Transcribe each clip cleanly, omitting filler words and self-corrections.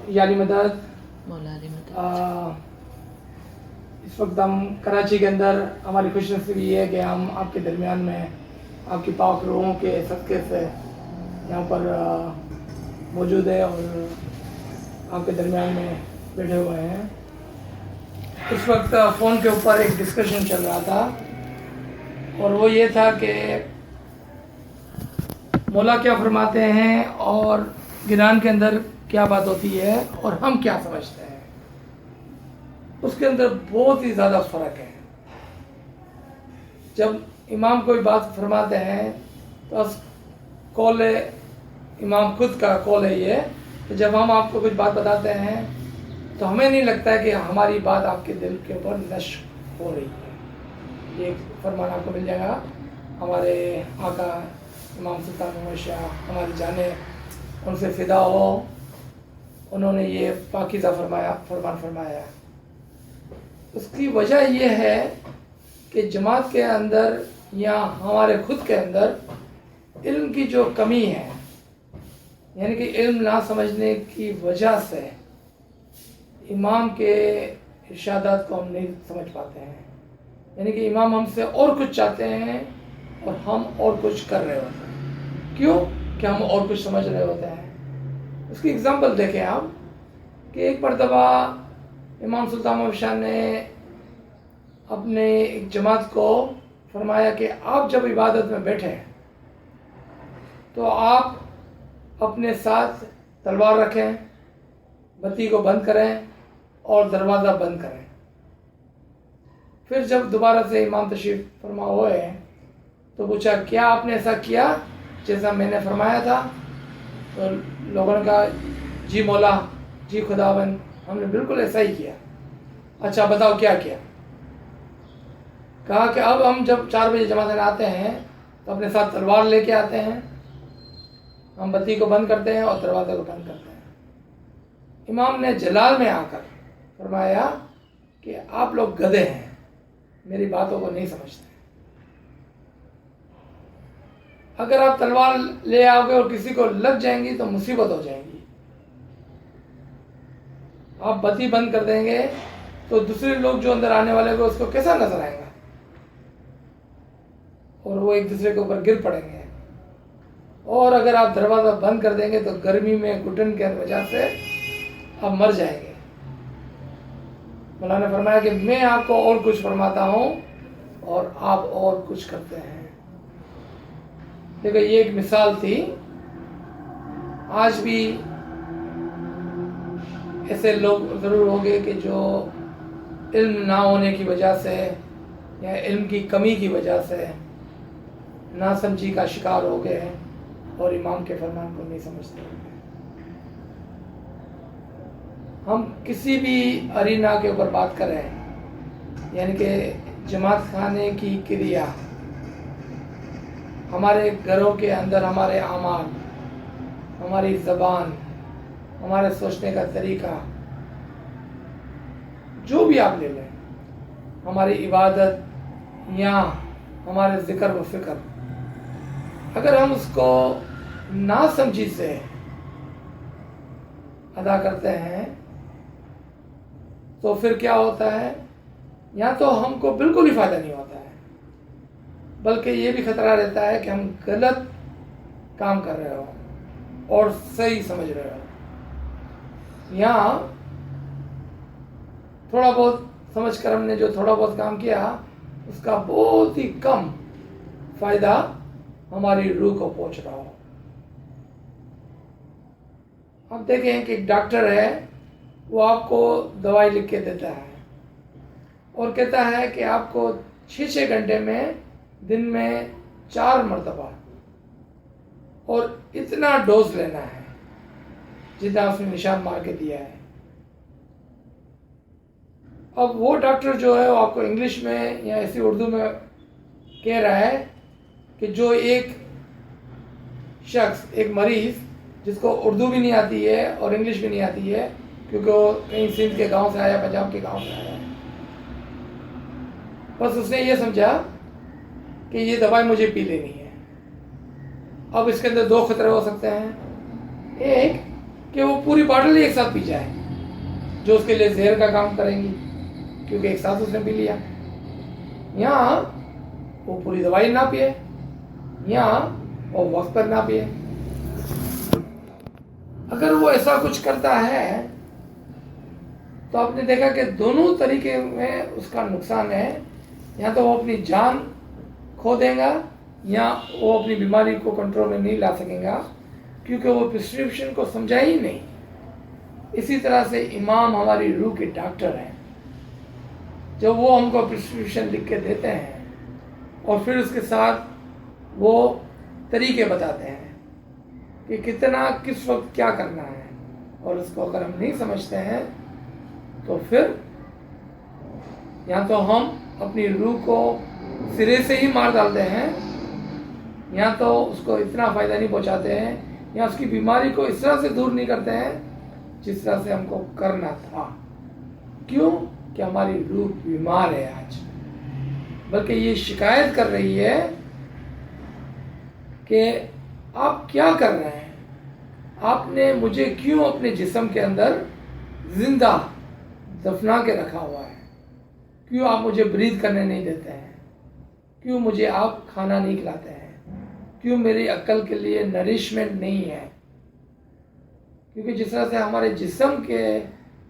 یا علی مدد مولا علی مدد۔ اس وقت ہم کراچی کے اندر ہماری خوش نصیبی یہ ہے کہ ہم آپ کے درمیان میں آپ کی پاک روحوں کے صدقے سے یہاں پر موجود ہے اور آپ کے درمیان میں بیٹھے ہوئے ہیں۔ اس وقت فون کے اوپر ایک ڈسکشن چل رہا تھا اور وہ یہ تھا کہ مولا کیا فرماتے ہیں اور گران کے اندر کیا بات ہوتی ہے اور ہم کیا سمجھتے ہیں، اس کے اندر بہت ہی زیادہ فرق ہے۔ جب امام کوئی بات فرماتے ہیں تو قول امام خود کا قول ہے یہ کہ جب ہم آپ کو کچھ بات بتاتے ہیں تو ہمیں نہیں لگتا ہے کہ ہماری بات آپ کے دل کے اوپر نشر ہو رہی ہے۔ یہ فرمان آپ کو مل جائے گا ہمارے آقا امام سلطان محمد شاہ ہماری جانیں ان سے فدا ہو، انہوں نے یہ پاکیزہ فرمان فرمایا۔ اس کی وجہ یہ ہے کہ جماعت کے اندر یا ہمارے خود کے اندر علم کی جو کمی ہے، یعنی کہ علم نہ سمجھنے کی وجہ سے امام کے ارشادات کو ہم نہیں سمجھ پاتے ہیں، یعنی کہ امام ہم سے اور کچھ چاہتے ہیں اور ہم اور کچھ کر رہے ہوتے ہیں۔ کیوں کہ ہم اور کچھ سمجھ رہے ہوتے ہیں۔ اس کی اگزامپل دیکھیں آپ کہ ایک مرتبہ امام سلطان محمد شاہ نے اپنے ایک جماعت کو فرمایا کہ آپ جب عبادت میں بیٹھیں تو آپ اپنے ساتھ تلوار رکھیں، بتی کو بند کریں اور دروازہ بند کریں۔ پھر جب دوبارہ سے امام تشریف فرما ہوئے تو پوچھا کیا آپ نے ایسا کیا جیسا میں نے فرمایا تھا؟ تو لوگوں نے کہا جی مولا، جی خداوند، ہم نے بالکل ایسا ہی کیا۔ اچھا بتاؤ کیا کیا؟ کہا کہ اب ہم جب 4 بجے جماعت میں آتے ہیں تو اپنے ساتھ تلوار لے کے آتے ہیں، ہم بتی کو بند کرتے ہیں اور دروازے کو بند کرتے ہیں۔ امام نے جلال میں آ کر فرمایا کہ آپ لوگ گدھے ہیں، میری باتوں کو نہیں سمجھتے۔ اگر آپ تلوار لے آؤ گے اور کسی کو لگ جائیں گی تو مصیبت ہو جائیں گی۔ آپ بتی بند کر دیں گے تو دوسرے لوگ جو اندر آنے والے کو اس کو کیسا نظر آئے گا اور وہ ایک دوسرے کے اوپر گر پڑیں گے۔ اور اگر آپ دروازہ بند کر دیں گے تو گرمی میں گھٹن کی وجہ سے آپ مر جائیں گے۔ مولانا نے فرمایا کہ میں آپ کو اور کچھ فرماتا ہوں اور آپ اور کچھ کرتے ہیں۔ دیکھو یہ ایک مثال تھی۔ آج بھی ایسے لوگ ضرور ہوں گے کہ جو علم نہ ہونے کی وجہ سے یا علم کی کمی کی وجہ سے ناسمجھی کا شکار ہو گئے ہیں اور امام کے فرمان کو نہیں سمجھتے ہیں۔ ہم کسی بھی ارینا کے اوپر بات کریں، یعنی کہ جماعت خانے کی کریا، ہمارے گھروں کے اندر ہمارے اعمال، ہماری زبان، ہمارے سوچنے کا طریقہ، جو بھی آپ لے لیں، ہماری عبادت یا ہمارے ذکر و فکر، اگر ہم اس کو ناسمجھی سے ادا کرتے ہیں تو پھر کیا ہوتا ہے؟ یا تو ہم کو بالکل ہی فائدہ نہیں ہوتا ہے، بلکہ یہ بھی خطرہ رہتا ہے کہ ہم غلط کام کر رہے ہو اور صحیح سمجھ رہے ہو، یا تھوڑا بہت سمجھ کر ہم نے جو تھوڑا بہت کام کیا اس کا بہت ہی کم فائدہ ہماری روح کو پہنچ رہا ہو۔ آپ دیکھیں کہ ایک ڈاکٹر ہے، وہ آپ کو دوائی لکھ کے دیتا ہے اور کہتا ہے کہ آپ کو 6 گھنٹے میں دن میں 4 مرتبہ اور اتنا ڈوز لینا ہے جتنا اس نے نشان مار کے دیا ہے۔ اب وہ ڈاکٹر جو ہے وہ آپ کو انگلش میں یا ایسی اردو میں کہہ رہا ہے کہ جو ایک شخص، ایک مریض جس کو اردو بھی نہیں آتی ہے اور انگلش بھی نہیں آتی ہے کیونکہ وہ کہیں سندھ کے گاؤں سے آیا، پنجاب کے گاؤں سے آیا، بس اس نے یہ سمجھا کہ یہ دوائی مجھے پی لینی ہے۔ اب اس کے اندر 2 خطرے ہو سکتے ہیں۔ ایک کہ وہ پوری باٹل ایک ساتھ پی جائے، جو اس کے لیے زہر کا کام کریں گی، کیونکہ ایک ساتھ اس نے پی لیا۔ یہاں وہ پوری دوائی نہ پیے، یہاں وہ وقت پر نہ پیے۔ اگر وہ ایسا کچھ کرتا ہے تو آپ نے دیکھا کہ دونوں طریقے میں اس کا نقصان ہے۔ یا تو وہ اپنی جان کھو دے گا یا وہ اپنی بیماری کو کنٹرول میں نہیں لا سکے گا، کیونکہ وہ پرسکرپشن کو سمجھا ہی نہیں۔ اسی طرح سے امام ہماری روح کے ڈاکٹر ہیں، جب وہ ہم کو پرسکرپشن لکھ کے دیتے ہیں اور پھر اس کے ساتھ وہ طریقے بتاتے ہیں کہ کتنا کس وقت کیا کرنا ہے، اور اس کو اگر ہم نہیں سمجھتے ہیں تو پھر یا تو ہم اپنی روح کو سرے سے ہی مار ڈالتے ہیں، یا تو اس کو اتنا فائدہ نہیں پہنچاتے ہیں، یا اس کی بیماری کو اس طرح سے دور نہیں کرتے ہیں جس طرح سے ہم کو کرنا تھا۔ کیوں؟ کہ ہماری روح بیمار ہے آج، بلکہ یہ شکایت کر رہی ہے کہ آپ کیا کر رہے ہیں، آپ نے مجھے کیوں اپنے جسم کے اندر زندہ دفنا کے رکھا ہوا ہے، کیوں آپ مجھے برید کرنے نہیں دیتے ہیں، کیوں مجھے آپ کھانا نہیں کھلاتے ہیں، کیوں میری عقل کے لیے نرشمنٹ نہیں ہے۔ کیونکہ جس طرح سے ہمارے جسم کے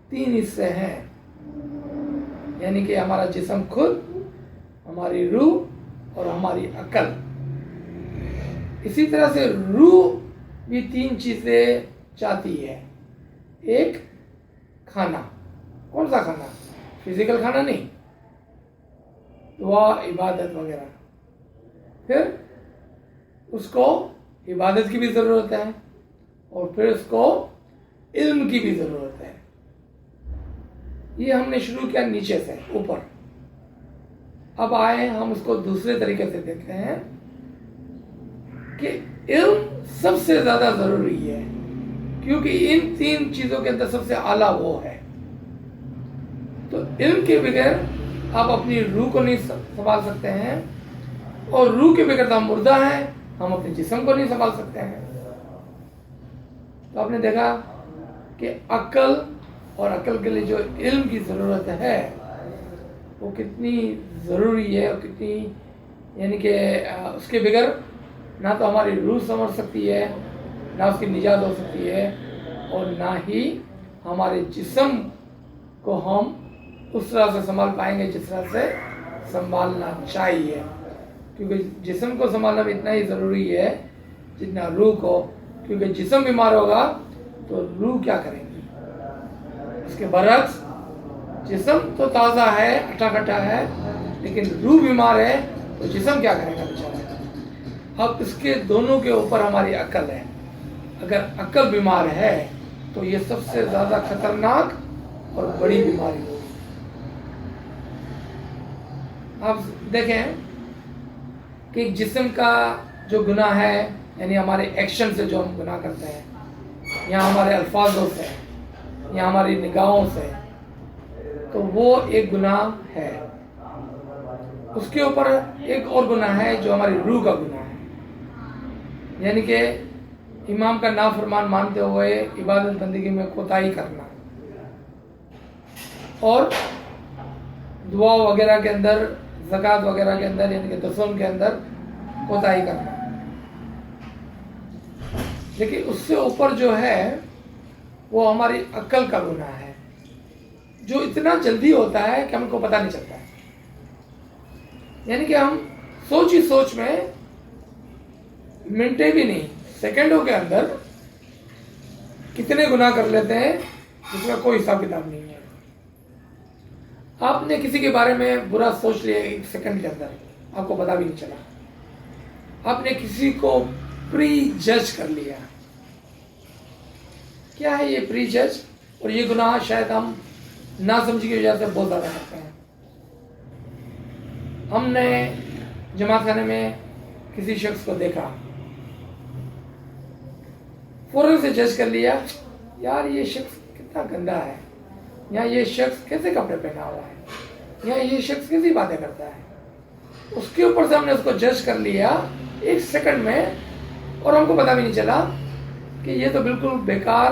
3 حصے ہیں، یعنی کہ ہمارا جسم خود، ہماری روح اور ہماری عقل، اسی طرح سے روح بھی 3 چیزیں چاہتی ہے۔ ایک کھانا، کون سا کھانا؟ فزیکل کھانا نہیں، دعا، عبادت وغیرہ۔ پھر اس کو عبادت کی بھی ضرورت ہے، اور پھر اس کو علم کی بھی ضرورت ہے۔ یہ ہم نے شروع کیا نیچے سے اوپر، اب آئے ہم اس کو دوسرے طریقے سے دیکھتے ہیں کہ علم سب سے زیادہ ضروری ہے، کیونکہ ان 3 چیزوں کے اندر سب سے اعلیٰ وہ ہے۔ تو علم کے بغیر آپ اپنی روح کو نہیں سنبھال سکتے ہیں، اور روح کے بغیر تو ہم مردہ ہیں، ہم اپنے جسم کو نہیں سنبھال سکتے ہیں۔ تو آپ نے دیکھا کہ عقل اور عقل کے لیے جو علم کی ضرورت ہے وہ کتنی ضروری ہے، اور کتنی، یعنی کہ اس کے بغیر نہ تو ہماری روح سمجھ سکتی ہے، نہ اس کی نجات ہو سکتی ہے، اور نہ ہی ہمارے جسم کو ہم اس طرح سے سنبھال پائیں گے جس طرح سے سنبھالنا چاہیے۔ کیونکہ جسم کو سنبھالنا بھی اتنا ہی ضروری ہے جتنا روح کو، کیونکہ جسم بیمار ہوگا تو روح کیا کریں گی؟ اس کے برعکس جسم تو تازہ ہے، اٹھا کٹا ہے، لیکن روح بیمار ہے تو جسم کیا کرے گا بیچارہ؟ اب اس کے دونوں کے اوپر ہماری عقل ہے۔ اگر عقل بیمار ہے تو یہ سب سے زیادہ خطرناک اور بڑی بیماری ہوگی۔ آپ دیکھیں کہ ایک جسم کا جو گناہ ہے، یعنی ہمارے ایکشن سے جو ہم گناہ کرتے ہیں، یا ہمارے الفاظوں سے، یا ہماری نگاہوں سے، تو وہ ایک گناہ ہے۔ اس کے اوپر ایک اور گناہ ہے جو ہماری روح کا گناہ ہے، یعنی کہ امام کا نافرمان مانتے ہوئے عبادت بندگی میں کوتاہی کرنا، اور دعا وغیرہ کے اندر، زکوٰۃ وغیرہ کے اندر، یعنی کہ دسم کے اندر کوتاہی کرنا۔ لیکن اس سے اوپر جو ہے وہ ہماری عقل کا گناہ ہے، جو اتنا جلدی ہوتا ہے کہ ہم کو پتہ نہیں چلتا ہے۔ یعنی کہ ہم سوچ ہی سوچ میں منٹیں بھی نہیں، سیکنڈوں کے اندر کتنے گناہ کر لیتے ہیں جس کا کوئی حساب کتاب نہیں ہے۔ آپ نے کسی کے بارے میں برا سوچ لیا 1 سیکنڈ کے اندر، آپ کو پتہ بھی نہیں چلا۔ آپ نے کسی کو پری جج کر لیا۔ کیا ہے یہ پری جج؟ اور یہ گناہ شاید ہم ناسمجھی کی وجہ سے بہت زیادہ کرتے ہیں۔ ہم نے جماعت خانے میں کسی شخص کو دیکھا، فوراً سے جج کر لیا، یار یہ شخص کتنا گندا ہے، یا یہ شخص کیسے کپڑے پہنا ہوا ہے، یا یہ شخص کیسی باتیں کرتا ہے۔ اس کے اوپر سے ہم نے اس کو جج کر لیا 1 سیکنڈ میں، اور ہم کو پتہ بھی نہیں چلا کہ یہ تو بالکل بیکار